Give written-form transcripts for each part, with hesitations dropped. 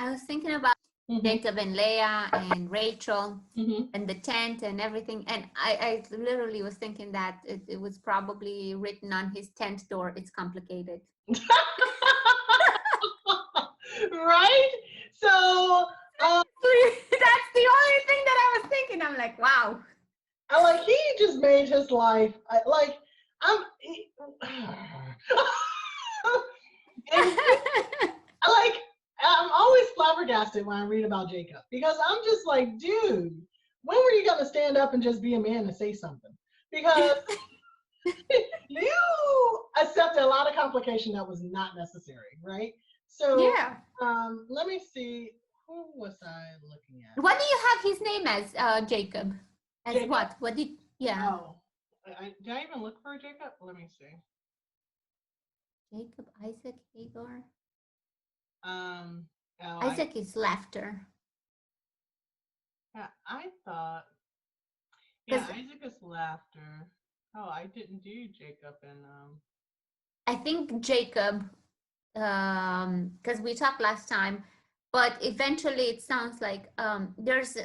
I was thinking about Jacob and Leah and Rachel Mm-hmm. and the tent and everything. And I literally was thinking that it was probably written on his tent door. It's complicated. Right? So, That's the only thing that I was thinking. I'm like, wow. I like he just made his life like I'm. And like I'm always flabbergasted when I read about Jacob because I'm just like, dude, when were you gonna stand up and just be a man and say something? Because you accepted a lot of complication that was not necessary, right? So Yeah. let me see, who was I looking at? What do you have his name as, Jacob? As Jacob? what? What did? Yeah. Oh, did I even look for Jacob? Let me see. Jacob, Isaac, Hagar. Oh, Isaac is laughter. yeah, I thought, yeah, Because Isaac is laughter. Oh, I didn't do Jacob and I think Jacob, because we talked last time, but eventually it sounds like there's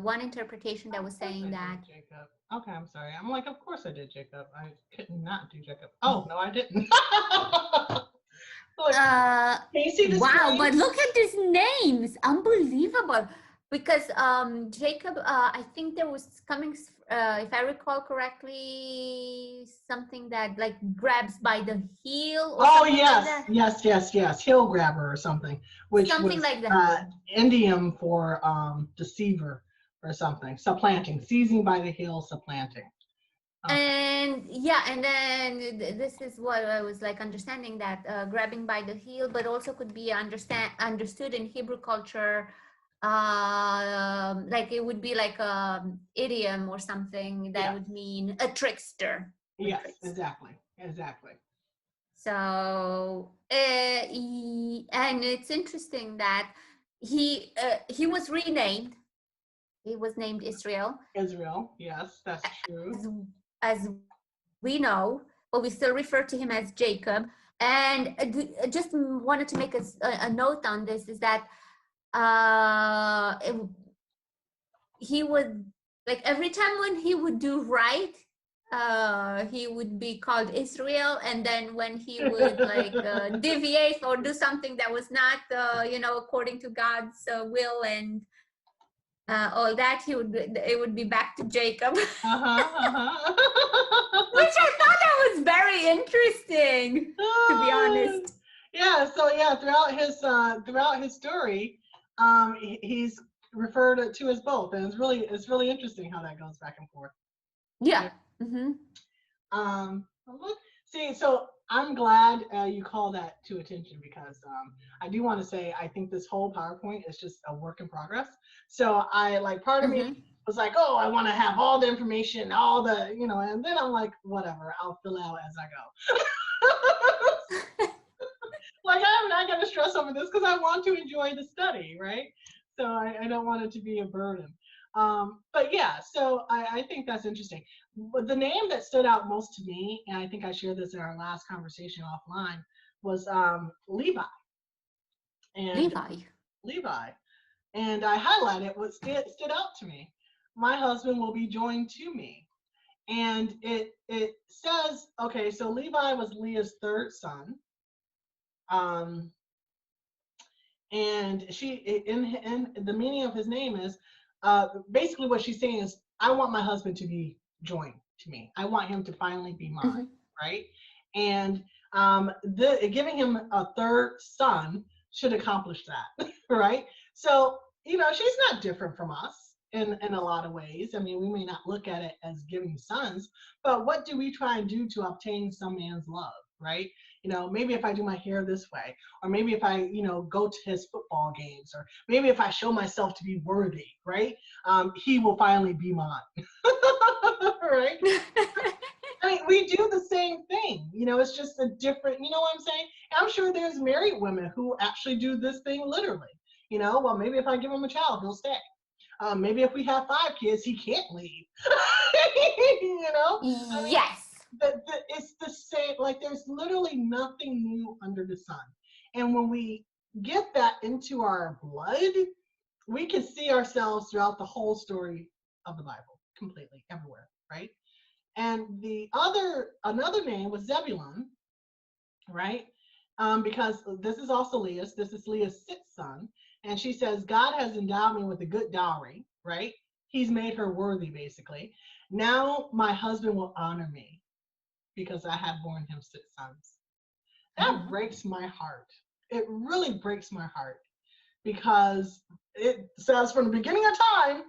one interpretation that was of course I saying did that. Jacob. Okay, I'm sorry. I'm like, of course I did Jacob. I could not do Jacob. Oh no, I didn't. Look, can you see the Wow, screen? but look at these names, unbelievable. Because Jacob, I think there was coming, if I recall correctly, something that like grabs by the heel or Oh something like that. yes. Heel grabber or something, which Something was like that. Indian for deceiver or something. Supplanting, seizing by the heel, supplanting. Okay. And yeah, and then this is what I was like understanding, that grabbing by the heel, but also could be understood in Hebrew culture, like it would be like a idiom or something that Yes. would mean a trickster. Yes. Exactly. So and it's interesting that he was renamed. He was named Israel, Israel. Yes, that's true. as as we know, but we still refer to him as Jacob. And just wanted to make a note on this, is that he would, like, every time when he would do right, he would be called Israel, and then when he would like deviate or do something that was not according to God's will and all that, it would be back to Jacob. Which I thought that was very interesting, to be honest. Yeah. So yeah, throughout his story, he's referred to as both, and it's really interesting how that goes back and forth. Yeah. Mm-hmm. Look, see, so I'm glad you call that to attention because I do want to say I think this whole PowerPoint is just a work in progress. So I like part of me was like, oh, I want to have all the information, all the, and then I'm like, whatever, I'll fill out as I go. Like I'm not going to stress over this because I want to enjoy the study, right? So I don't want it to be a burden. But yeah, so I think that's interesting. But the name that stood out most to me, and I think I shared this in our last conversation offline, was Levi. And Levi. And I highlighted what stood out to me. My husband will be joined to me. And it says, okay, so Levi was Leah's third son. And she, in the meaning of his name is, basically what she's saying is, I want my husband to be joined to me. I want him to finally be mine, right? And giving him a third son should accomplish that, right? So, she's not different from us in a lot of ways. I mean, we may not look at it as giving sons, but what do we try and do to obtain some man's love, right? Maybe if I do my hair this way, or maybe if I, go to his football games, or maybe if I show myself to be worthy, right? He will finally be mine, right? I mean, we do the same thing, it's just a different, you know what I'm saying? And I'm sure there's married women who actually do this thing literally, well, maybe if I give him a child, he'll stay. Maybe if we have 5 kids, he can't leave. I mean, yes. it's the same, like there's literally nothing new under the sun. And when we get that into our blood, we can see ourselves throughout the whole story of the Bible, completely, everywhere, right? And another name was Zebulun, right? Because this is also Leah's. This is Leah's sixth son. And she says, God has endowed me with a good dowry, right? He's made her worthy, basically. Now my husband will honor me because I have borne him six sons. That breaks my heart. It really breaks my heart because it says from the beginning of time,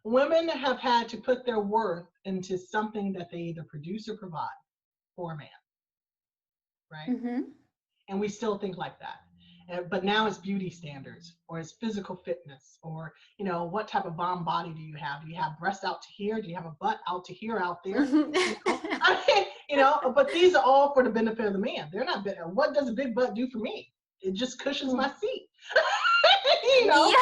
women have had to put their worth into something that they either produce or provide for a man, right? Mm-hmm. And we still think like that. But now it's beauty standards, or it's physical fitness, or what type of bomb body do you have? Do you have breasts out to here? Do you have a butt out to here, out there? But these are all for the benefit of the man. They're not. What does a big butt do for me? It just cushions my seat. Yeah.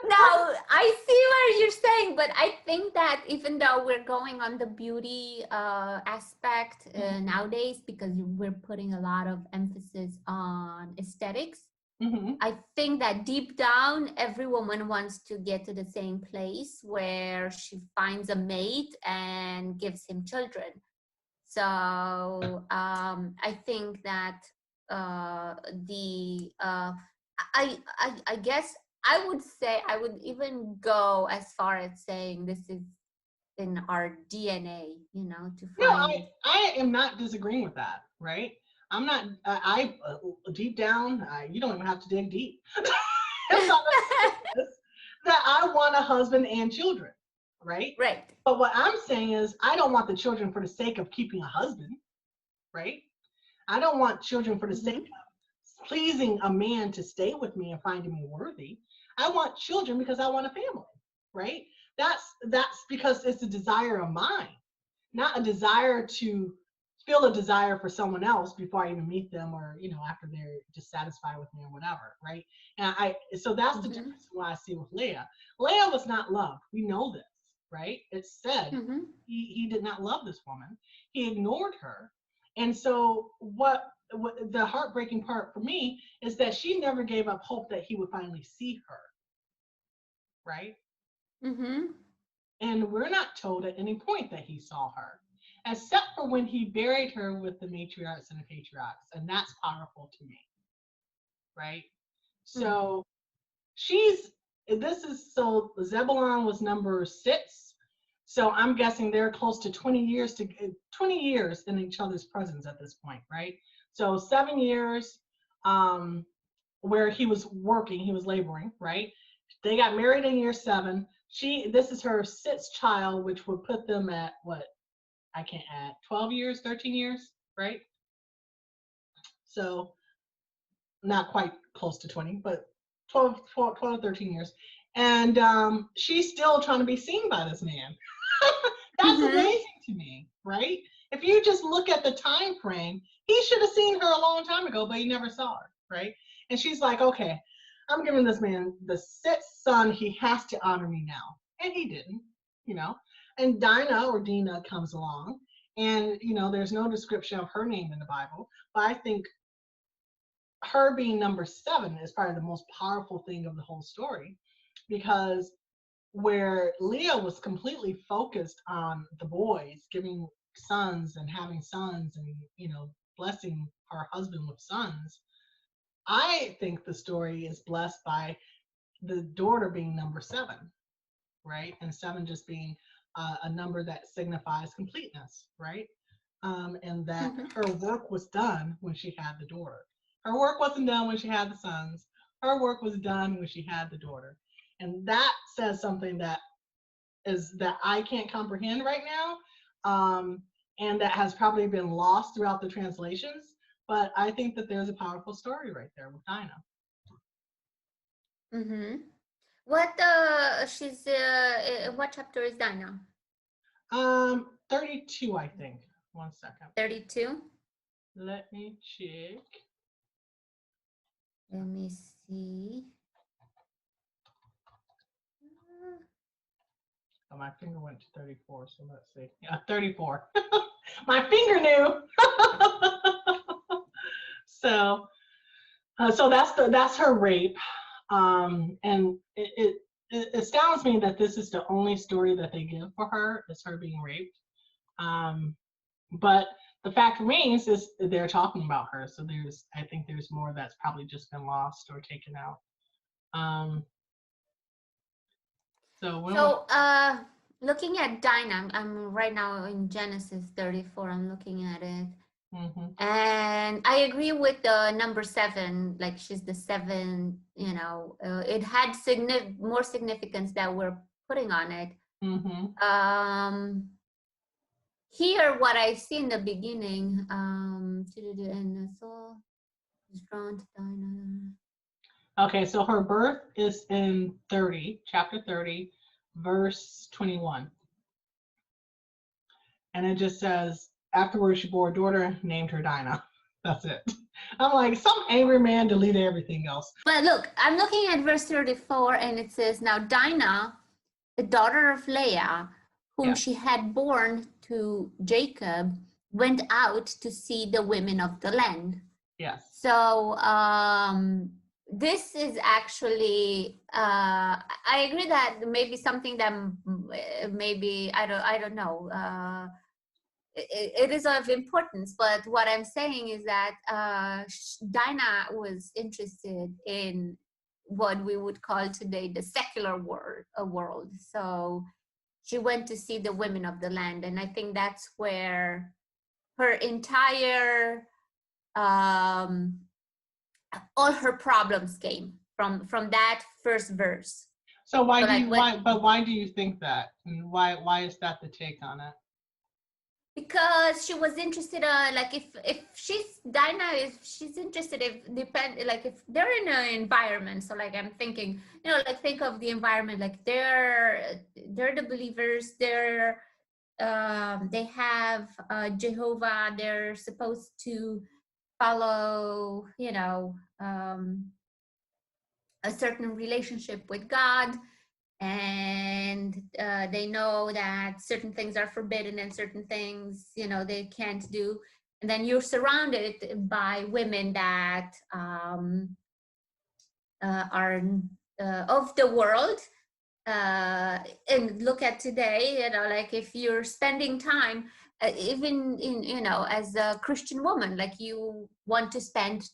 Now I see what you're saying, but I think that even though we're going on the beauty aspect nowadays, because we're putting a lot of emphasis on aesthetics, I think that deep down, every woman wants to get to the same place where she finds a mate and gives him children. So I think that I guess I would say, I would even go as far as saying this is in our DNA, to find. I am not disagreeing with that, right? I'm not. Deep down, you don't even have to dig deep. That I want a husband and children, right? Right. But what I'm saying is, I don't want the children for the sake of keeping a husband, right? I don't want children for the sake of pleasing a man to stay with me and finding me worthy. I want children because I want a family, right? That's because it's a desire of mine, not a desire to feel a desire for someone else before I even meet them, or after they're dissatisfied with me or whatever, right? And so that's the difference in what I see with Leah. Leah was not loved. We know this, right? It's said he did not love this woman. He ignored her. And so what the heartbreaking part for me is that she never gave up hope that he would finally see her, right? And we're not told at any point that he saw her, except for when he buried her with the matriarchs and the patriarchs. And that's powerful to me, right? So Zebulon was number 6. So I'm guessing they're close to 20 years in each other's presence at this point, right? So 7 years where he was working, he was laboring, right? They got married in year 7. This is her 6th child, which would put them at 12 years, 13 years, right? So not quite close to 20, but 12, 13 years. And she's still trying to be seen by this man. That's amazing to me, right? If you just look at the time frame, he should have seen her a long time ago, but he never saw her, right? And she's like, okay, I'm giving this man the 6th son. He has to honor me now. And he didn't, And Dinah comes along, and, there's no description of her name in the Bible, but I think her being number 7 is probably the most powerful thing of the whole story, because where Leah was completely focused on the boys, giving sons and having sons and, blessing her husband with sons, I think the story is blessed by the daughter being number 7, right? And 7 just being a number that signifies completeness, right? And that her work was done when she had the daughter. Her work wasn't done when she had the sons. Her work was done when she had the daughter. And that says something that I can't comprehend right now, and that has probably been lost throughout the translations. But I think that there's a powerful story right there with Dinah. What what chapter is Dinah? 32, I think. 1 second. 32. Let me check. Let me see. Oh, my finger went to 34, so let's see. Yeah, 34. My finger knew. So, So that's her rape, and it astounds me that this is the only story that they give for her is her being raped. But the fact remains is they're talking about her, so I think there's more that's probably just been lost or taken out. Um, so when was So, looking at Dinah, I'm right now in Genesis 34. I'm looking at it, mhm, and I agree with the number 7. Like she's the 7. You know, it had more significance that we're putting on it. mhm. Here, what I see in the beginning, and the soul is drawn to Dinah. Okay, so her birth is in chapter 30, verse 21. And it just says, afterwards she bore a daughter, named her Dinah. That's it. I'm like, some angry man deleted everything else. But look, I'm looking at verse 34, and it says, now Dinah, the daughter of Leah, whom Yeah. she had borne to Jacob, went out to see the women of the land. Yes. So this is actually, I agree that maybe something that maybe I don't know. It is of importance, but what I'm saying is that Dinah was interested in what we would call today the secular world. So she went to see the women of the land, and I think that's where her entire all her problems came from that first verse. So why So do like you why do you think that? And why is that the take on it? because she was interested like if she's Dinah, if she's interested, if depend like if they're in an environment, so like I'm thinking, you know, like think of the environment, like they're the believers, they have Jehovah, they're supposed to follow, you know, a certain relationship with God, and they know that certain things are forbidden and certain things, you know, they can't do. And then you're surrounded by women that are of the world. And look at today, you know, like if you're spending time, even in, you know, as a Christian woman, like you want to spend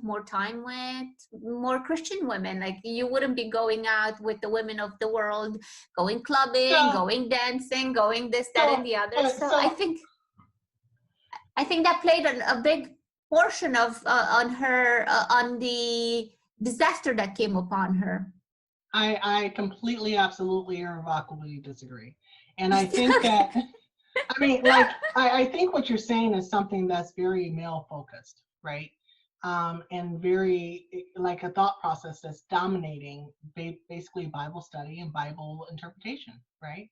more time with more Christian women. Like you wouldn't be going out with the women of the world, going clubbing, So going dancing, going this, that, so and the other. So I so think that played a big portion of on her on the disaster that came upon her. I completely, absolutely, irrevocably disagree. And I think that, I mean, like, I think what you're saying is something that's very male focused, right? And very, like a thought process that's dominating basically Bible study and Bible interpretation, right?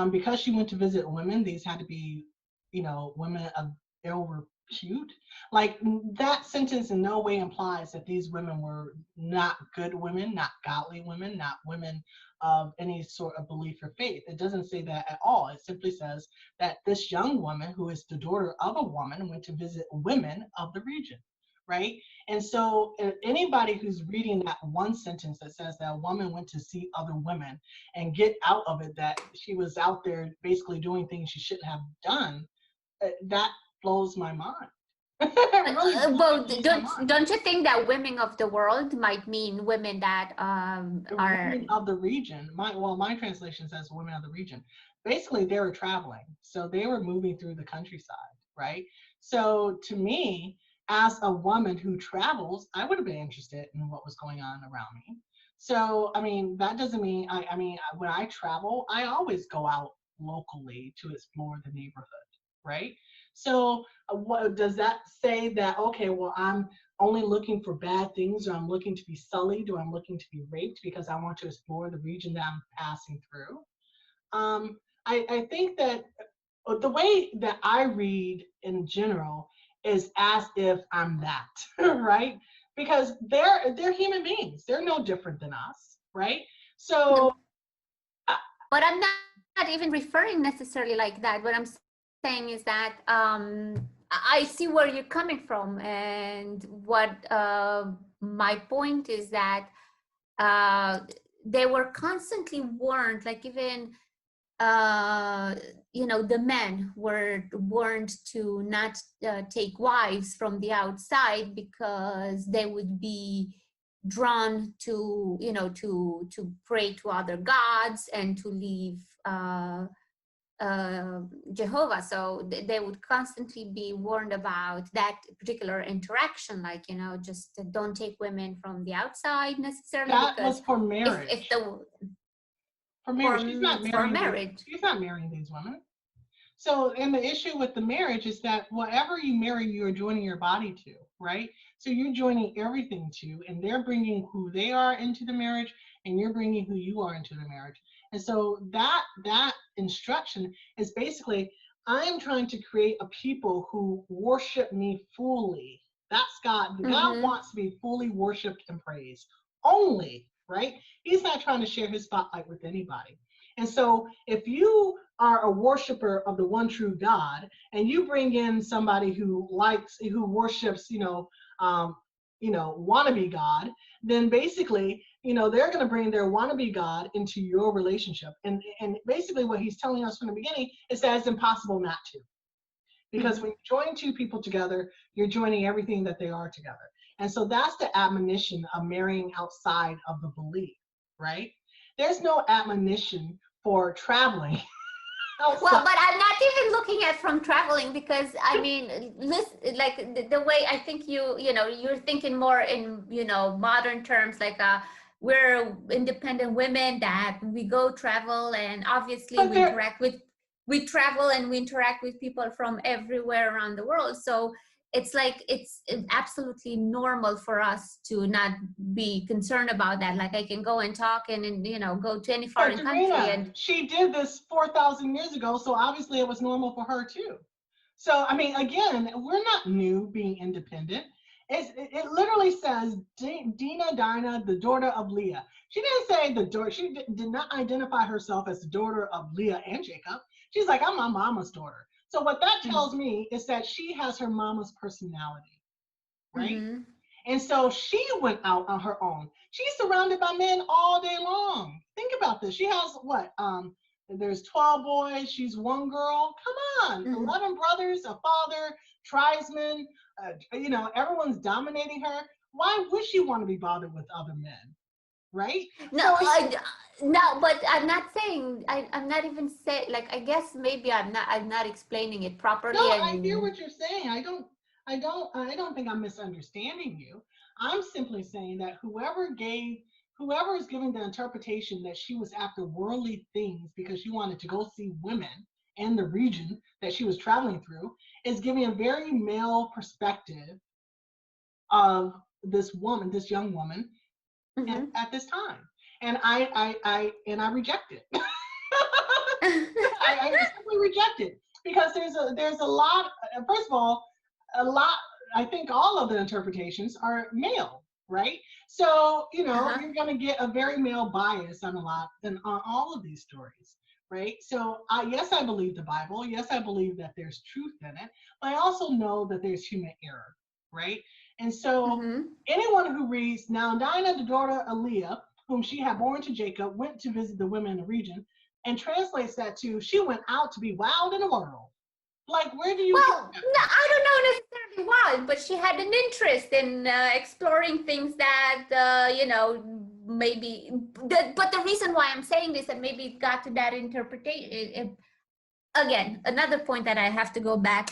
Because she went to visit women, these had to be, you know, women of ill repute. Like that sentence in no way implies that these women were not good women, not godly women, not women of any sort of belief or faith. It doesn't say that at all. It simply says that this young woman, who is the daughter of a woman, went to visit women of the region, right? And so anybody who's reading that one sentence that says that a woman went to see other women and get out of it that she was out there basically doing things she shouldn't have done, that blows my mind. It really Well, blows my mind. don't you think that women of the world might mean women that are Women of the region. My translation says women of the region. Basically, they were traveling, so they were moving through the countryside, right? So to me, as a woman who travels, I would have been interested in what was going on around me. So I mean, that doesn't mean I mean when I travel, I always go out locally to explore the neighborhood, right? So what does that say that okay, well I'm only looking for bad things, or I'm looking to be sullied, or I'm looking to be raped because I want to explore the region that I'm passing through. I think that the way that I read in general is as if I'm that, right? Because they're human beings. They're no different than us, right? So but I'm not even referring necessarily like that. What I'm saying is that I see where you're coming from and what my point is that they were constantly warned, like even the men were warned to not take wives from the outside because they would be drawn to to pray to other gods and to leave Jehovah. So they would constantly be warned about that particular interaction, like just don't take women from the outside necessarily, That was because for if marriage. the For marriage. for marriage. She's not marrying these women. So, and the issue with the marriage is that whatever you marry, you're joining your body to, right? So you're joining everything to, and they're bringing who they are into the marriage, and you're bringing who you are into the marriage. And so that instruction is basically, I'm trying to create a people who worship me fully. That's God. God Mm-hmm. wants to be fully worshipped and praised only, right? He's not trying to share his spotlight with anybody. And so if you are a worshiper of the one true God, and you bring in somebody who worships, wannabe God, then basically, they're going to bring their wannabe God into your relationship. And basically what he's telling us from the beginning is that it's impossible not to. Because Mm-hmm. when you join two people together, you're joining everything that they are together. And so that's the admonition of marrying outside of the belief, right? There's no admonition for traveling outside. Well, but I'm not even looking at from traveling, because I mean, listen, like the way I think you're thinking more in modern terms, like we're independent women that we go travel, and obviously But there, we travel and we interact with people from everywhere around the world. So it's like it's absolutely normal for us to not be concerned about that. Like I can go and talk and go to any but foreign country Darina, and she did this 4,000 years ago, so obviously it was normal for her too. So, I mean, again, we're not new being independent. It literally says Dinah, the daughter of Leah. She didn't say the daughter, she did not identify herself as the daughter of Leah and Jacob. She's like, I'm my mama's daughter. So what that tells me is that she has her mama's personality, right? mm-hmm. And so she went out on her own. She's surrounded by men all day long. Think about this. She has what? There's 12 boys. She's one girl. Come on. Mm-hmm. 11 brothers, a father, tribesmen. Everyone's dominating her. Why would she want to be bothered with other men? Right? No, So no, but I'm not saying. I'm not even saying. Like I guess maybe I'm not explaining it no, properly. I hear And what you're saying. I don't think I'm misunderstanding you. I'm simply saying that whoever is giving the interpretation that she was after worldly things because she wanted to go see women in the region that she was traveling through is giving a very male perspective of this woman, this young woman, mm-hmm. at this time. And I reject it. I simply reject it because there's a lot. First of all, a lot. I think all of the interpretations are male, right? So Uh-huh. you're going to get a very male bias on on all of these stories, right? So yes, I believe the Bible. Yes, I believe that there's truth in it, but I also know that there's human error, right? And so Mm-hmm. anyone who reads now, Dinah, the daughter of Leah, whom she had born to Jacob, went to visit the women in the region, and translates that to she went out to be wild in the world. Like, where do you get Well, that no, from? I don't know necessarily why, but she had an interest in exploring things that maybe. But the reason why I'm saying this, and maybe it got to that interpretation. Again, another point that I have to go back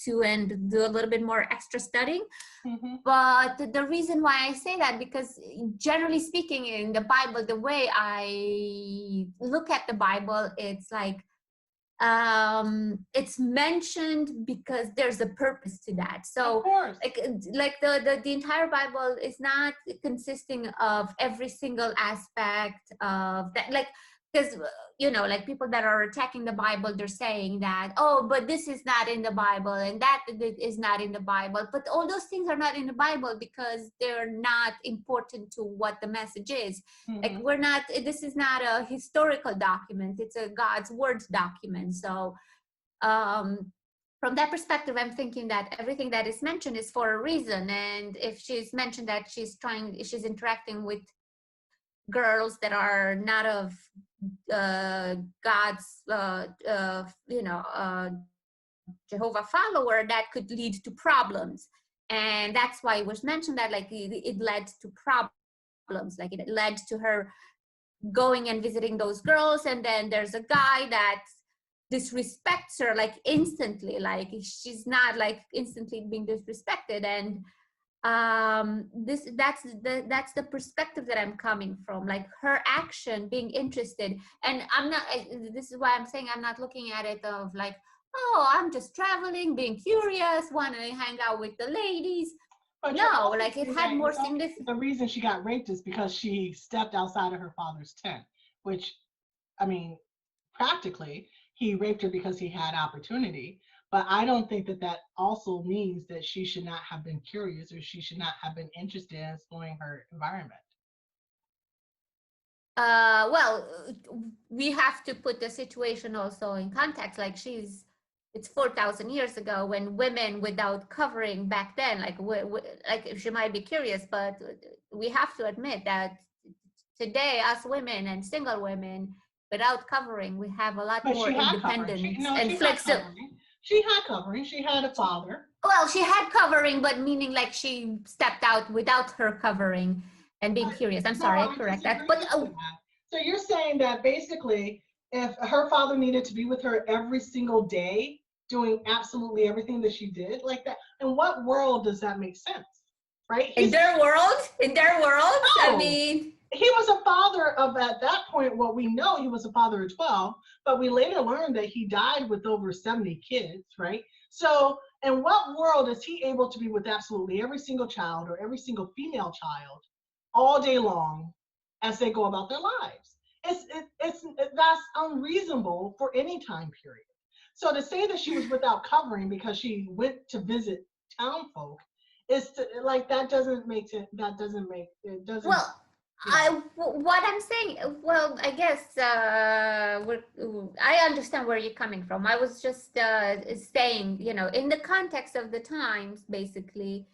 to and do a little bit more extra studying. Mm-hmm. But the reason why I say that, because generally speaking in the Bible, the way I look at the Bible, it's like it's mentioned because there's a purpose to that. Of So course. like the entire Bible is not consisting of every single aspect of that, like, because like people that are attacking the Bible, they're saying that, oh, but this is not in the Bible and that is not in the Bible, but all those things are not in the Bible because they're not important to what the message is. Like Mm-hmm. this is not a historical document, it's a God's word document. So from that perspective, I'm thinking that everything that is mentioned is for a reason. And if she's mentioned that she's interacting with girls that are not of God's, Jehovah follower, that could lead to problems. And that's why it was mentioned that like it led to problems, like it led to her going and visiting those girls, and then there's a guy that disrespects her like instantly, like she's not like instantly being disrespected. And that's the perspective that I'm coming from, like her action being interested. And I'm not, this is why I'm saying I'm not looking at it of like, oh, I'm just traveling, being curious, want to hang out with the ladies. But No, like it had more significant. The reason she got raped is because she stepped outside of her father's tent, which, I mean, practically, he raped her because he had opportunity. But I don't think that that also means that she should not have been curious, or she should not have been interested in exploring her environment. Well, we have to put the situation also in context. Like it's 4,000 years ago, when women without covering back then, like like she might be curious, but we have to admit that today, us women and single women without covering, we have a lot But more she had covering. independence and flexibility. She had covering. She had a father. Well, she had covering, but meaning like she stepped out without her covering and being curious. I'm sorry, I correct that. But so you're saying that basically, if her father needed to be with her every single day, doing absolutely everything that she did like that, in what world does that make sense? Right? In their world, no. I mean, he was a father of, at that point, what we know, he was a father of 12, but we later learned that he died with over 70 kids, right? So in what world is he able to be with absolutely every single child, or every single female child, all day long as they go about their lives? That's unreasonable for any time period. So to say that she was without covering because she went to visit town folk, is like, that doesn't make it. That doesn't make it. Doesn't. Well, what I'm saying, well, I guess I understand where you're coming from. I was just saying, in the context of the times, basically,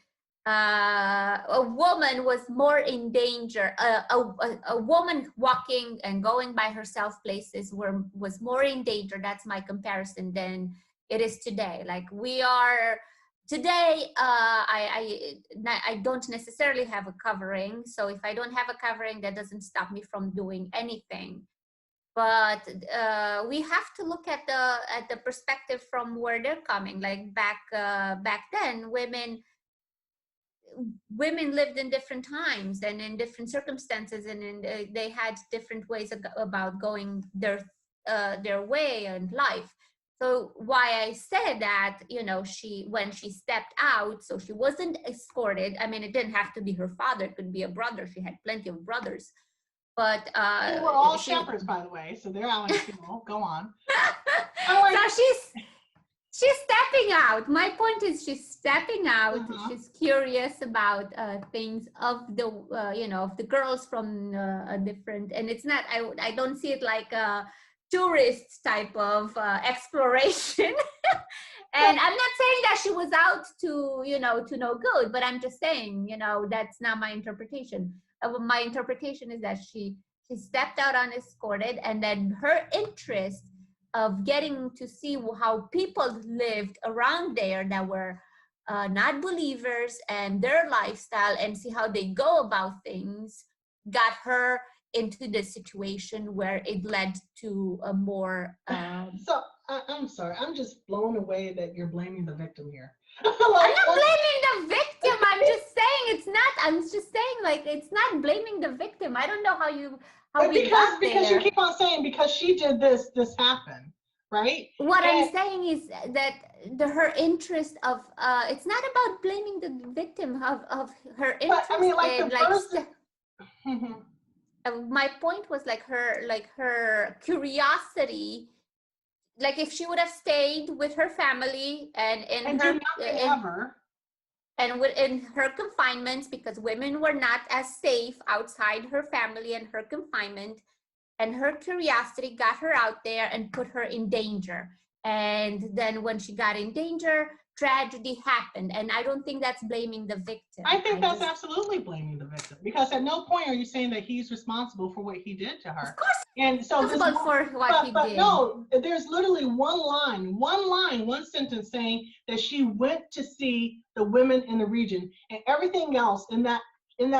a woman was more in danger. A woman walking and going by herself places was more in danger. That's my comparison than it is today. Like we are. Today, I don't necessarily have a covering. So if I don't have a covering, that doesn't stop me from doing anything. But we have to look at the perspective from where they're coming. Like back then, women lived in different times and in different circumstances, and they had different ways about going their way in life. So why I said that, when she stepped out, so she wasn't escorted. I mean, it didn't have to be her father; it could be a brother. She had plenty of brothers, but they were all shepherds, by the way. So they're out in the field. Go on. So she's stepping out. My point is, she's stepping out. She's curious about things of the of the girls from a different. And it's not. I don't see it like a tourist type of exploration. And I'm not saying that she was out to no good, but I'm just saying, that's not my interpretation. My interpretation is that she stepped out unescorted, and then her interest of getting to see how people lived around there that were not believers, and their lifestyle, and see how they go about things, got her into the situation where it led to a more so I'm sorry, I'm just blown away that you're blaming the victim here. I'm not blaming the victim. I'm just saying it's not. I'm just saying, like, it's not blaming the victim. I don't know how we got there. Because you keep on saying, because she did this happened, right? What I'm saying is that her interest of it's not about blaming the victim of her interest. But I mean, like, my point was like her curiosity. Like if she would have stayed with her family and in her confinements, because women were not as safe outside her family and her confinement, and her curiosity got her out there and put her in danger. And then when she got in danger, tragedy happened. And I don't think that's blaming the victim. I think that's absolutely blaming the victim, because at no point are you saying that he's responsible for what he did to her. Of course, and so responsible for what he did. No, there's literally one sentence saying that she went to see the women in the region, and everything else in that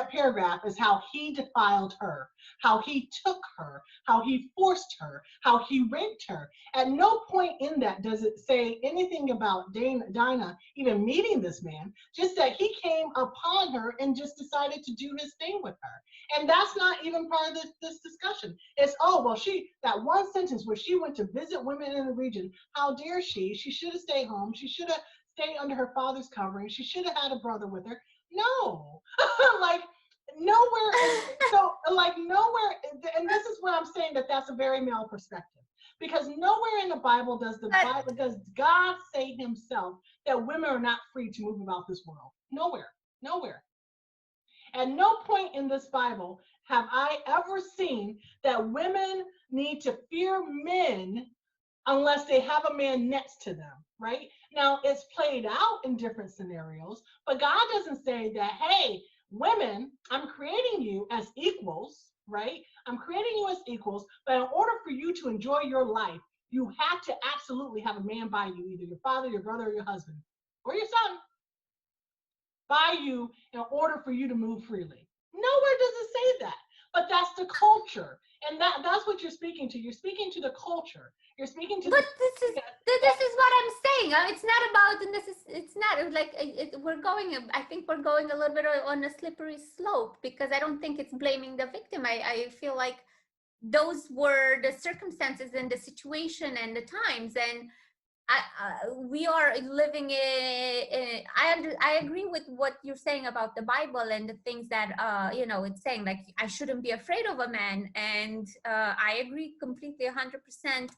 paragraph is how he defiled her, how he took her, how he forced her, how he raped her. At no point in that does it say anything about Dinah even meeting this man, just that he came upon her and just decided to do his thing with her. And that's not even part of this discussion. It's, oh, well, that one sentence where she went to visit women in the region, how dare she? She should have stayed home. She should have stayed under her father's covering. She should have had a brother with her. No, like nowhere. Nowhere. And this is where I'm saying that that's a very male perspective, because nowhere in the Bible does God say himself that women are not free to move about this world. Nowhere. At no point in this Bible have I ever seen that women need to fear men unless they have a man next to them, right? Now, it's played out in different scenarios, but God doesn't say that, hey, women, I'm creating you as equals, right? I'm creating you as equals, but in order for you to enjoy your life, you have to absolutely have a man by you, either your father, your brother, or your husband, or your son, by you in order for you to move freely. Nowhere does it say that, but that's the culture. And that's what you're speaking to. You're speaking to the culture. You're speaking to. But this is what I'm saying. It's not about, and it's not like we're going. I think we're going a little bit on a slippery slope, because I don't think it's blaming the victim. I feel like those were the circumstances and the situation and the times, and we are living in. I agree with what you're saying about the Bible and the things that it's saying, like I shouldn't be afraid of a man, and I agree completely 100%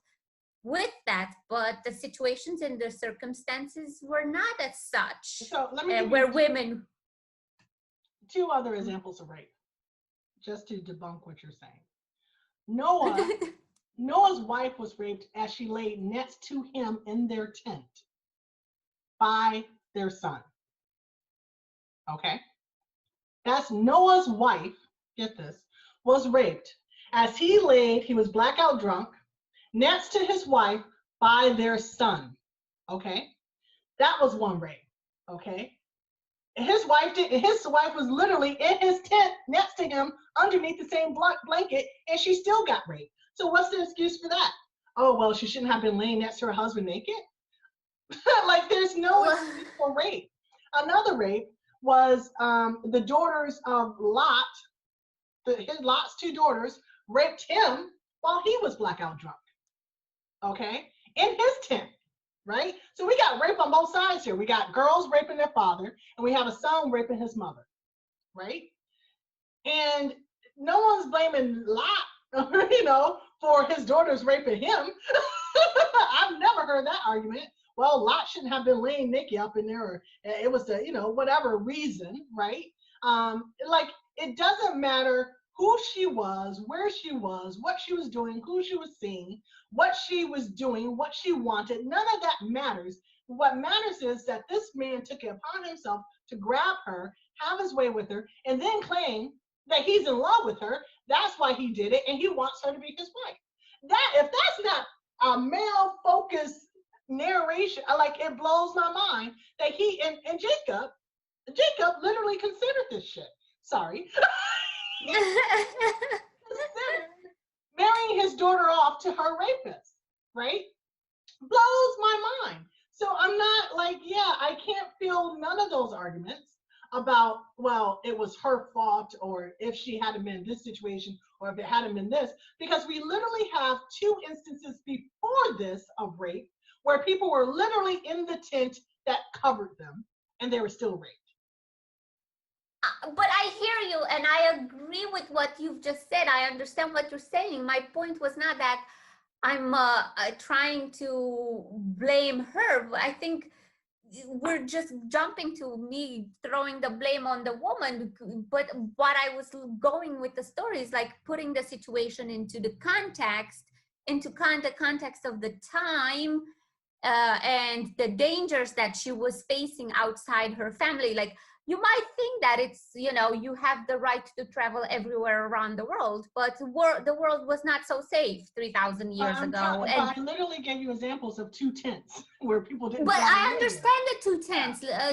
with that. But the situations and the circumstances were not as such. So let me where women. Two other examples of rape, just to debunk what you're saying. Noah's wife was raped as she lay next to him in their tent by their son. Okay? That's Noah's wife, get this, was raped as he was blackout drunk, next to his wife by their son. Okay? That was one rape. Okay? His wife was literally in his tent next to him underneath the same blanket, and she still got raped. So what's the excuse for that? Oh, well, she shouldn't have been laying next to her husband naked? Like, there's no excuse for rape. Another rape was the daughters of Lot, Lot's two daughters, raped him while he was blackout drunk. Okay? In his tent, right? So we got rape on both sides here. We got girls raping their father, and we have a son raping his mother, right? And no one's blaming Lot, for his daughters raping him. I've never heard that argument. Well, Lot shouldn't have been laying naked up in there, or it was the, whatever reason, right? It doesn't matter who she was, where she was, what she was doing, who she was seeing, what she was doing, what she wanted. None of that matters. What matters is that this man took it upon himself to grab her, have his way with her, and then claim that he's in love with her. That's why he did it, and he wants her to be his wife. If that's not a male-focused narration, it blows my mind that he and Jacob literally considered this shit. Sorry. Considered marrying his daughter off to her rapist, right? Blows my mind. So I'm not I can't feel none of those arguments about, well, it was her fault, or if she hadn't been in this situation, or if it hadn't been this, because we literally have two instances before this of rape where people were literally in the tent that covered them and they were still raped. But I hear you, and I agree with what you've just said. I understand what you're saying. My point was not that I'm trying to blame her. I think we're just jumping to me throwing the blame on the woman. But what I was going with the story is like putting the situation into the context of the time and the dangers that she was facing outside her family. Like, you might think that it's, you have the right to travel everywhere around the world, but the world was not so safe 3,000 years ago. And But I literally gave you examples of 2 tents where people didn't but travel I anywhere. understand the 2 tents. Yeah.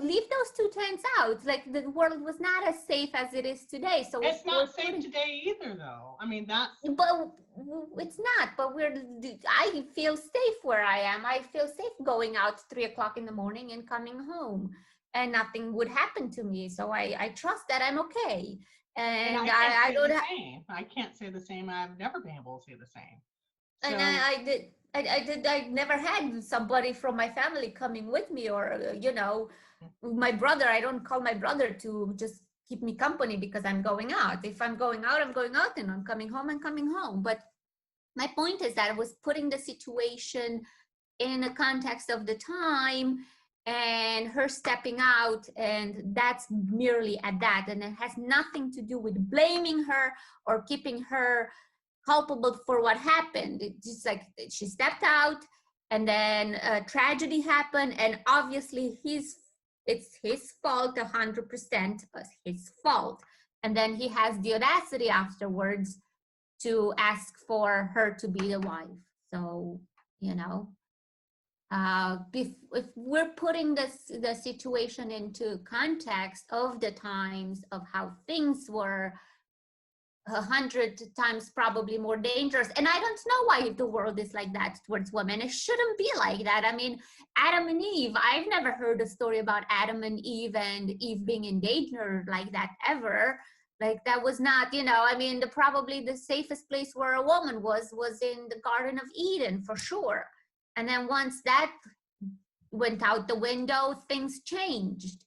Leave those 2 tents out. Like, the world was not as safe as it is today. So It's we're not safe today either, though. I mean, that's. but it's not. But I feel safe where I am. I feel safe going out 3 o'clock in the morning and coming home, and nothing would happen to me. So I trust that I'm okay. And And I can't I say don't the same. I can't say the same. I've never been able to say the same. and So, I never had somebody from my family coming with me, or my brother. I don't call my brother to just keep me company because I'm going out. If I'm going out, I'm going out, and I'm coming home, I'm coming home. But my point is that I was putting the situation in the context of the time and her stepping out, and that's merely at that, and it has nothing to do with blaming her or keeping her culpable for what happened. It's just like she stepped out, and then a tragedy happened, and obviously it's his fault, 100% his fault. And then he has the audacity afterwards to ask for her to be the wife. So, if we're putting the situation into context of the times of how things were, 100 times probably more dangerous. And I don't know why the world is like that towards women. It shouldn't be like that. I mean, Adam and Eve, I've never heard a story about Adam and Eve being in danger like that ever. Like, that was not, I mean, probably the safest place where a woman was in the Garden of Eden, for sure. And then once that went out the window, things changed.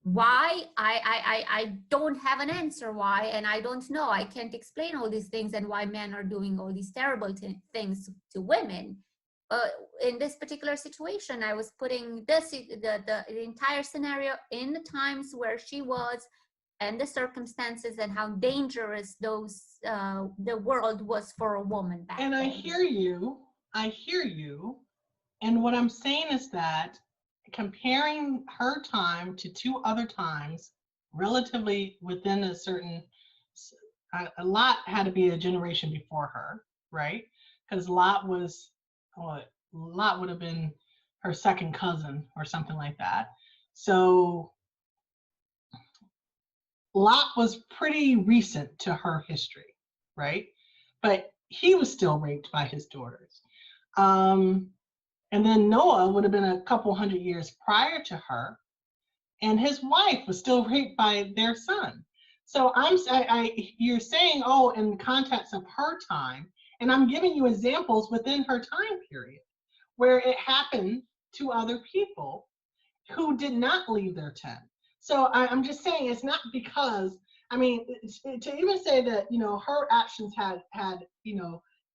Why? I don't have an answer why, and I don't know. I can't explain all these things and why men are doing all these terrible things to women. In this particular situation, I was putting the entire scenario in the times where she was, and the circumstances, and how dangerous the world was for a woman back then. and I hear you. And what I'm saying is that comparing her time to 2 other times, relatively within a lot had to be a generation before her, right? Because Lot would have been her second cousin or something like that. So Lot was pretty recent to her history, right? But he was still raped by his daughters. And then Noah would have been a couple hundred years prior to her, and his wife was still raped by their son. So you're saying, oh, in the context of her time, and I'm giving you examples within her time period where it happened to other people who did not leave their tent. So I'm just saying it's not because, I mean, to even say that, her actions had,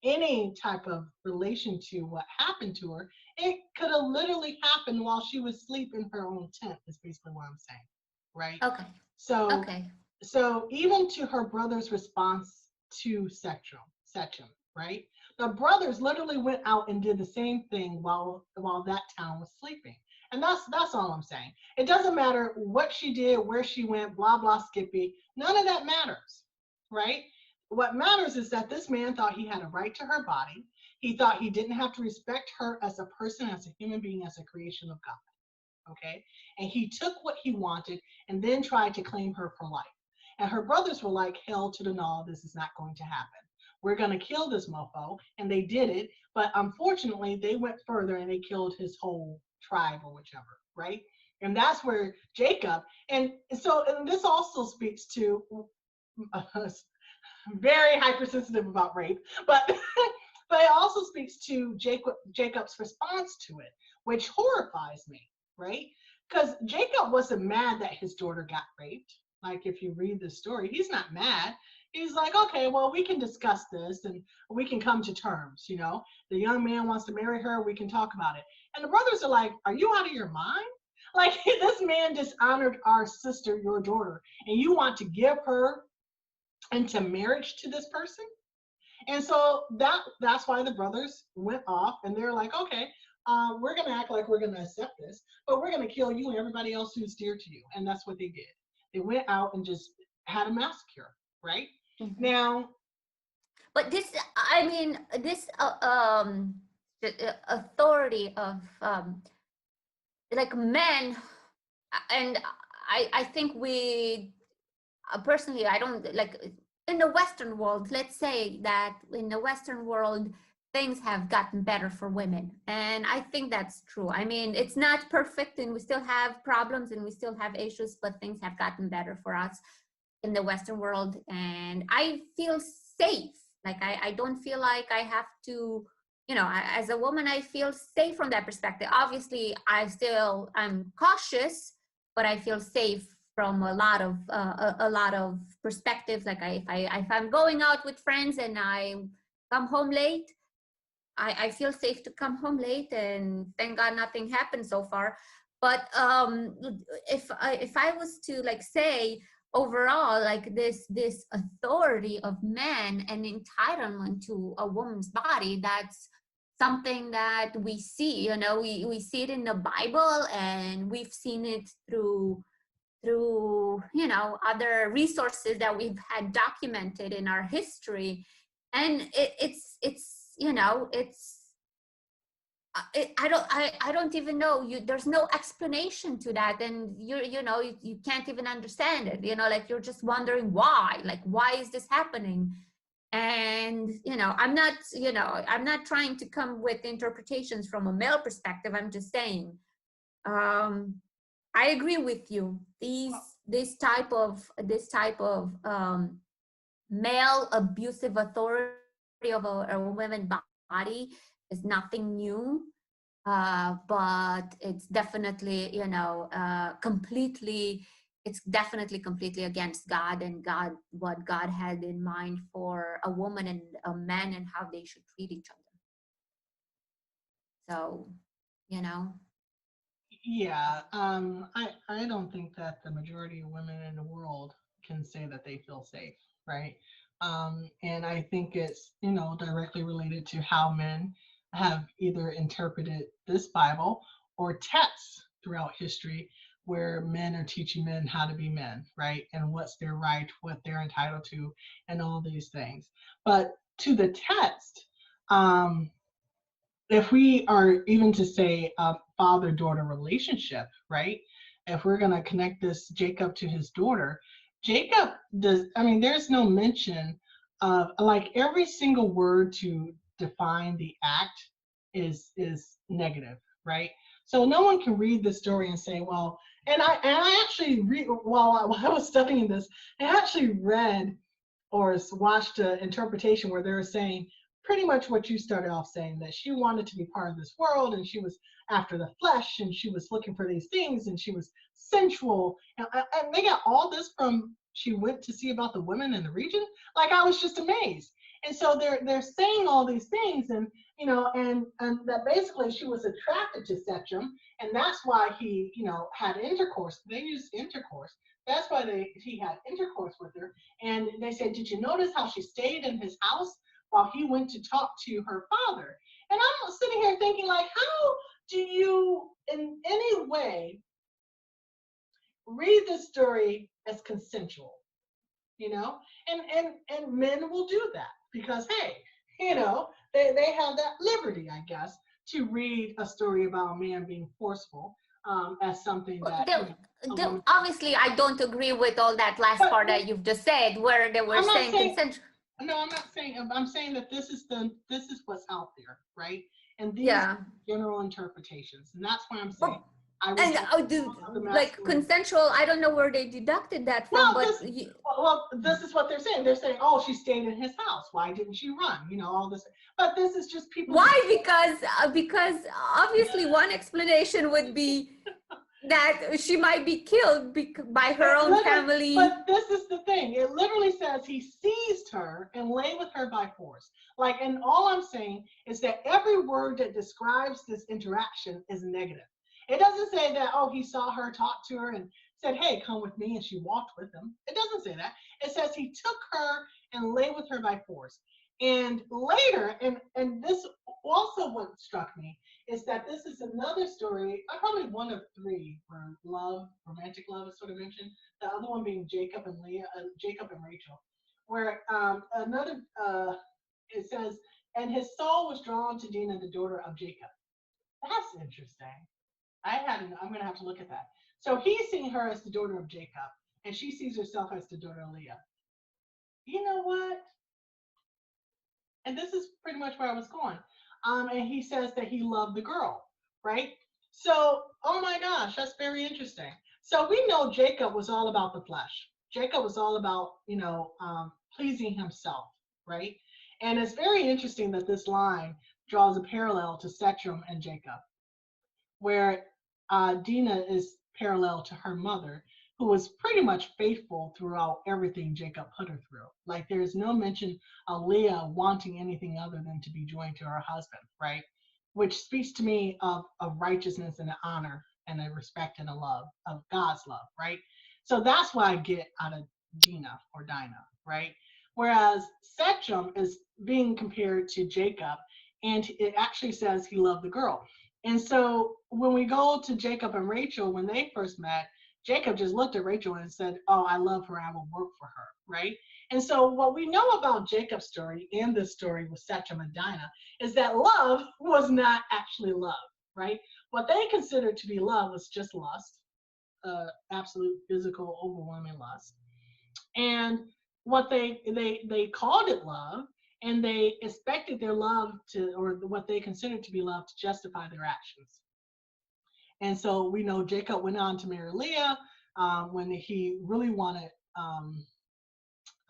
any type of relation to what happened to her, it could have literally happened while she was asleep in her own tent, is basically what I'm saying, right? Okay. So, Okay. so even to her brother's response to Shechem, right? The brothers literally went out and did the same thing while that town was sleeping. And that's all I'm saying. It doesn't matter what she did, where she went, blah, blah, Skippy. None of that matters, right? What matters is that this man thought he had a right to her body. He thought he didn't have to respect her as a person, as a human being, as a creation of God, okay? And he took what he wanted and then tried to claim her for life. And her brothers were like, hell to the no, this is not going to happen. We're going to kill this mofo. And they did it. But unfortunately, they went further and they killed his whole tribe or whichever, right? And that's where Jacob, and this also speaks to very hypersensitive about rape, but but it also speaks to Jacob's response to it, which horrifies me, right? Because Jacob wasn't mad that his daughter got raped. Like, if you read the story, he's not mad. He's like, okay, well, we can discuss this and we can come to terms. The young man wants to marry her. We can talk about it. And the brothers are like, are you out of your mind? Like, this man dishonored our sister, your daughter, and you want to give her into marriage to this person? And so that's why the brothers went off and they're like, okay, we're going to act like we're going to accept this, but we're going to kill you and everybody else who's dear to you. And that's what they did. They went out and just had a massacre, right? Mhm. Now, But this, I mean, this the authority of like men, and I think we personally, I don't like in the Western world. Let's say that in the Western world, things have gotten better for women, and I think that's true. I mean, it's not perfect, and we still have problems, and we still have issues, but things have gotten better for us in the Western world, and I feel safe. Like I don't feel like I have to, you know, as a woman, I feel safe from that perspective. Obviously, I'm cautious, but I feel safe from a lot of perspectives. Like if I'm going out with friends and I come home late, I feel safe to come home late, and thank God nothing happened so far. But if I was to like say overall, like this authority of men and entitlement to a woman's body, that's something that we see. You know, we see it in the Bible, and we've seen it through you know other resources that we've had documented in our history, and it's you know it's I don't even know you. There's no explanation to that, and you know you can't even understand it. You know, like you're just wondering why. Like why is this happening? And you know, I'm not trying to come with interpretations from a male perspective. I'm just saying, um, I agree with you. This type of male abusive authority of a woman's body is nothing new, but it's definitely it's definitely completely against God and what God had in mind for a woman and a man and how they should treat each other. So, you know. yeah, I don't think that the majority of women in the world can say that they feel safe, right? And I think it's, directly related to how men have either interpreted this Bible or texts throughout history where men are teaching men how to be men, right? And what's their right, what they're entitled to, and all these things. But to the text, um, if we are even to say a father-daughter relationship, right? If we're going to connect this Jacob to his daughter, Jacob does, I mean, there's no mention of, like, every single word to define the act is negative, right? So no one can read this story and say, well, and I actually read while I was studying this, I actually read or watched an interpretation where they were saying pretty much what you started off saying, that she wanted to be part of this world and she was after the flesh and she was looking for these things and she was sensual. And they got all this from she went to see about the women in the region. Like, I was just amazed. And so they're saying all these things, and and that basically she was attracted to Shechem, and that's why he had intercourse. They used intercourse. That's why he had intercourse with her. And they said, did you notice how she stayed in his house while he went to talk to her father? And I'm sitting here thinking, like, how do you in any way read this story as consensual? And men will do that because, hey, they have that liberty, I guess, to read a story about a man being forceful as something that a woman. Obviously, I don't agree with all that last But part that you've just said, where they were I'm not saying saying consent. no, I'm not saying. I'm saying that this is what's out there, right? And these Yeah. general interpretations, and that's why I'm saying Well, I and reject dude, all of the like masculine. consensual, I don't know where they deducted that No, from, but this is what they're saying. They're saying, oh, she stayed in his house. Why didn't she run? All this. But this is just people just. why? Because obviously one explanation would be that she might be killed by her own family. But this is the thing. It literally says he seized her and lay with her by force. Like, and all I'm saying is that every word that describes this interaction is negative. It doesn't say that, oh, he saw her, talk to her, and said, hey, come with me, and she walked with him. It doesn't say that. It says he took her and lay with her by force. And later, and this also what struck me is that this is another story, probably one of three where love, romantic love is sort of mentioned. The other one being Jacob and Leah, Jacob and Rachel, where another it says, and his soul was drawn to Dinah, the daughter of Jacob. That's interesting. I'm going to have to look at that. So he's seeing her as the daughter of Jacob, and she sees herself as the daughter of Leah. You know what? And this is pretty much where I was going. And he says that he loved the girl, right? So, oh my gosh, that's very interesting. So we know Jacob was all about the flesh. Jacob was all about, pleasing himself, right? And it's very interesting that this line draws a parallel to Shechem and Jacob, where Dinah is parallel to her mother, who was pretty much faithful throughout everything Jacob put her through. Like there's no mention of Leah wanting anything other than to be joined to her husband, right? Which speaks to me of righteousness and an honor and a respect and a love of God's love, right? So that's what I get out of Dinah, right? Whereas Shechem is being compared to Jacob, and it actually says he loved the girl. And so when we go to Jacob and Rachel, when they first met, Jacob just looked at Rachel and said, "Oh, I love her. I will work for her." Right? And so what we know about Jacob's story and this story with Shechem and Dinah is that love was not actually love, right? What they considered to be love was just lust, absolute physical, overwhelming lust. And what they called it love, and they expected their love to, or what they considered to be love, to justify their actions. And so we know Jacob went on to marry Leah when he really wanted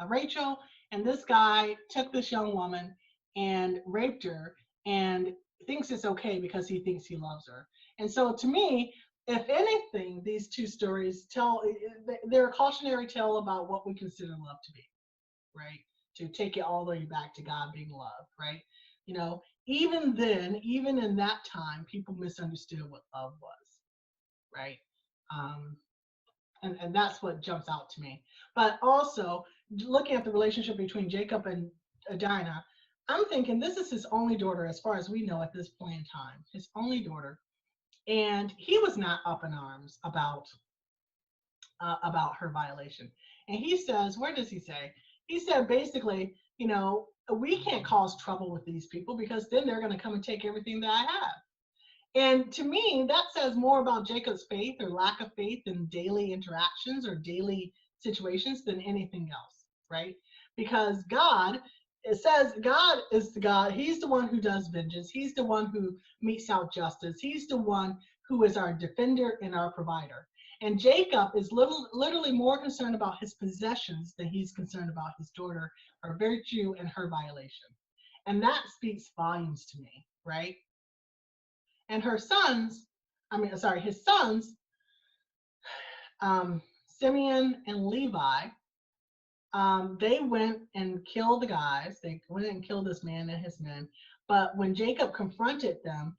Rachel. And this guy took this young woman and raped her and thinks it's okay because he thinks he loves her. And so to me, if anything, these two stories they're a cautionary tale about what we consider love to be, right? To take it all the way back to God being love, right? Even then, even in that time, people misunderstood what love was, right? Um, and that's what jumps out to me. But also, looking at the relationship between Jacob and Dinah, I'm thinking this is his only daughter, as far as we know at this point in time, his only daughter, and he was not up in arms about her violation. And he says, where does he say? He said basically, we can't cause trouble with these people because then they're going to come and take everything that I have. And to me, that says more about Jacob's faith or lack of faith in daily interactions or daily situations than anything else, right? Because it says God is the God. He's the one who does vengeance. He's the one who metes out justice. He's the one who is our defender and our provider. And Jacob is literally more concerned about his possessions than he's concerned about his daughter, her virtue, and her violation. And that speaks volumes to me, right? And his sons, Simeon and Levi, they went and killed the guys. They went and killed this man and his men. But when Jacob confronted them,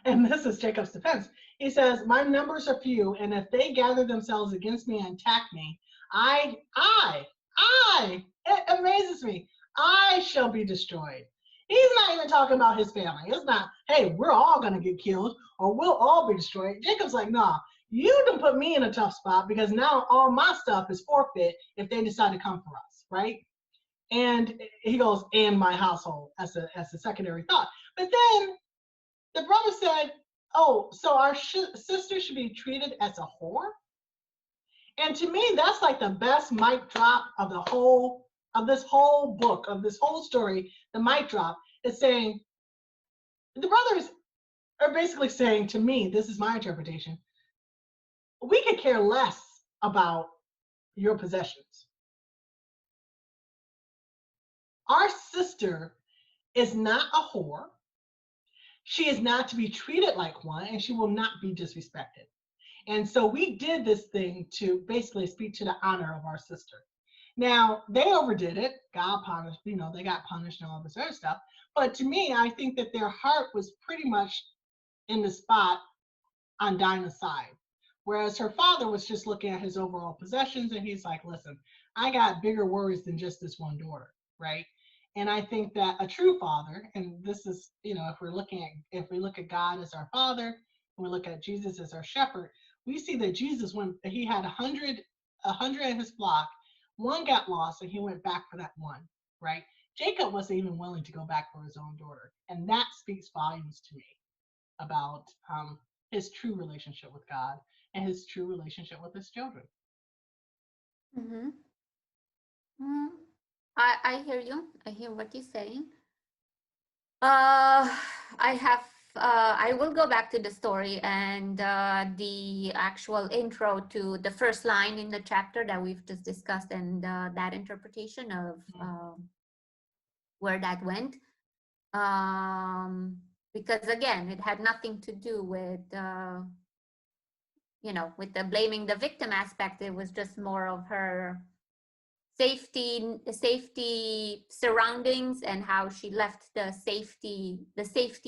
and this is Jacob's defense, he says, "My numbers are few, and if they gather themselves against me and attack me, it amazes me, I shall be destroyed." He's not even talking about his family. It's not, hey, we're all going to get killed or we'll all be destroyed. Jacob's like, nah, you done put me in a tough spot because now all my stuff is forfeit if they decide to come for us, right? And he goes, and my household as a secondary thought. But then the brother said, oh, so our sister should be treated as a whore? And to me, that's like the best mic drop of this whole book, of this whole story. The mic drop is saying, the brothers are basically saying to me, this is my interpretation, we could care less about your possessions. Our sister is not a whore. She is not to be treated like one, and she will not be disrespected. And so we did this thing to basically speak to the honor of our sister. Now, they overdid it. God punished, they got punished and all this other stuff. But to me, I think that their heart was pretty much in the spot on Dinah's side. Whereas her father was just looking at his overall possessions, and he's like, listen, I got bigger worries than just this one daughter, right? And I think that a true father, and this is, if we look at God as our father, and we look at Jesus as our shepherd, we see that Jesus, when he had a hundred in his flock, one got lost, and he went back for that one, right? Jacob wasn't even willing to go back for his own daughter, and that speaks volumes to me about his true relationship with God and his true relationship with his children. Mm-hmm. Mm. I hear you. I hear what you're saying. Uh, I have. I will go back to the story and the actual intro to the first line in the chapter that we've just discussed, and that interpretation of where that went. Because again, it had nothing to do with with the blaming the victim aspect. It was just more of her safety surroundings, and how she left the safety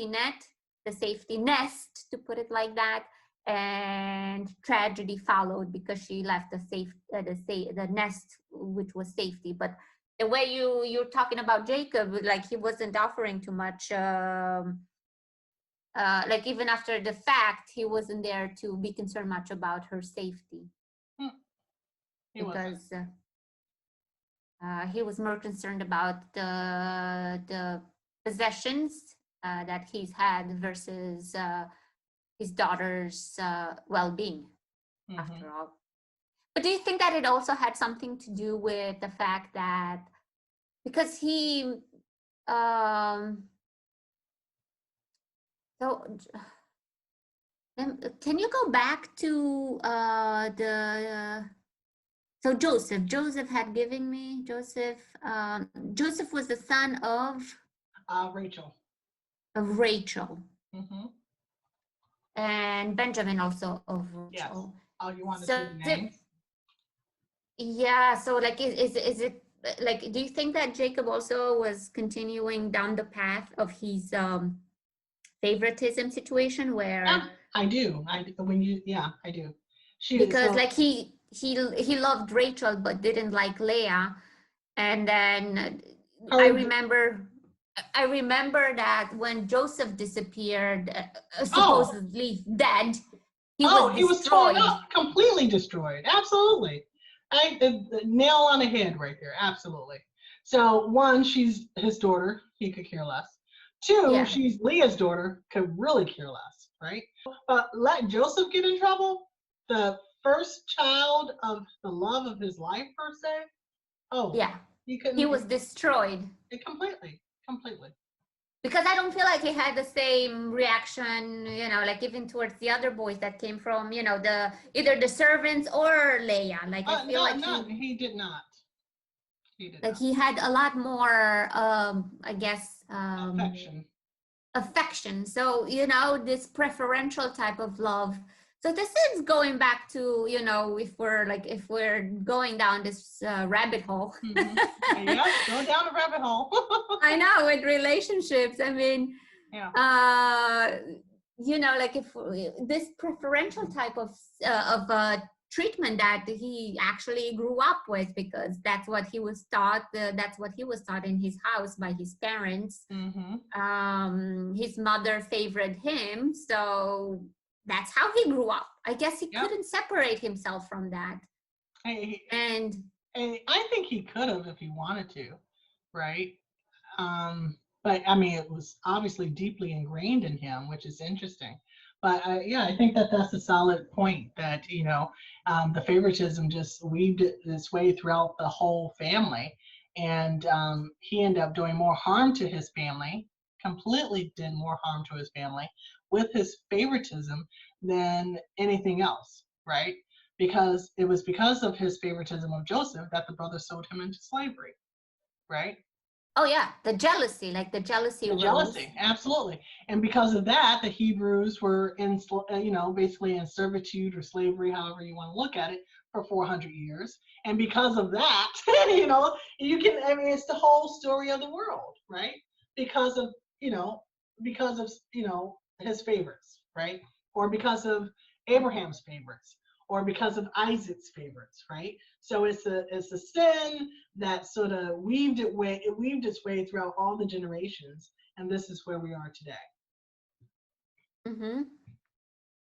net, the safety nest, to put it like that, and tragedy followed because she left the nest, which was safety. But the way you're talking about Jacob, like he wasn't offering too much, like even after the fact, he wasn't there to be concerned much about her safety. Because he was more concerned about the possessions that he's had versus his daughter's well-being, after all. But do you think that it also had something to do with the fact that because he so can you go back to so Joseph had given me Joseph was the son of Rachel. Rachel. And Benjamin also of Yes. Rachel. Oh, you want to see the names? Yeah, so like is it like, do you think that Jacob also was continuing down the path of his favoritism situation where I do. I do. Because like he loved Rachel but didn't like Leah, and then I remember that when Joseph disappeared, supposedly dead, he was torn up, completely destroyed. Absolutely. Nail on the head right there. Absolutely. So one, she's his daughter. He could care less. Two, she's Leah's daughter. Could really care less, right? But let Joseph get in trouble. The first child of the love of his life, per se. Oh, yeah. He was destroyed. Completely. Because I don't feel like he had the same reaction, like even towards the other boys that came from, either the servants or Leah. Like I feel he did not. He had a lot more, I guess, affection. So this preferential type of love. So this is going back to, if we're going down this rabbit hole. Yeah, go down the rabbit hole. I know, with relationships. I mean, like if this preferential type of treatment that he actually grew up with, because that's what he was taught. That's what he was taught in his house by his parents. His mother favored him, so that's how he grew up. I guess he couldn't separate himself from that. And I think he could have if he wanted to, right? But I mean, it was obviously deeply ingrained in him, which is interesting. But I think that's a solid point, that the favoritism just weaved its way throughout the whole family, and he ended up doing more harm to his family. Completely did more harm to his family with his favoritism than anything else, right? Because it was because of his favoritism of Joseph that the brothers sold him into slavery, right? Oh yeah, the jealousy, Jealousy, absolutely. And because of that, the Hebrews were basically in servitude or slavery, however you want to look at it, for 400 years. And because of that, it's the whole story of the world, right? Because of his favorites, right? Or because of Abraham's favorites, or because of Isaac's favorites, right? So it's a sin that sort of weaved its way throughout all the generations, and this is where we are today. Mm-hmm.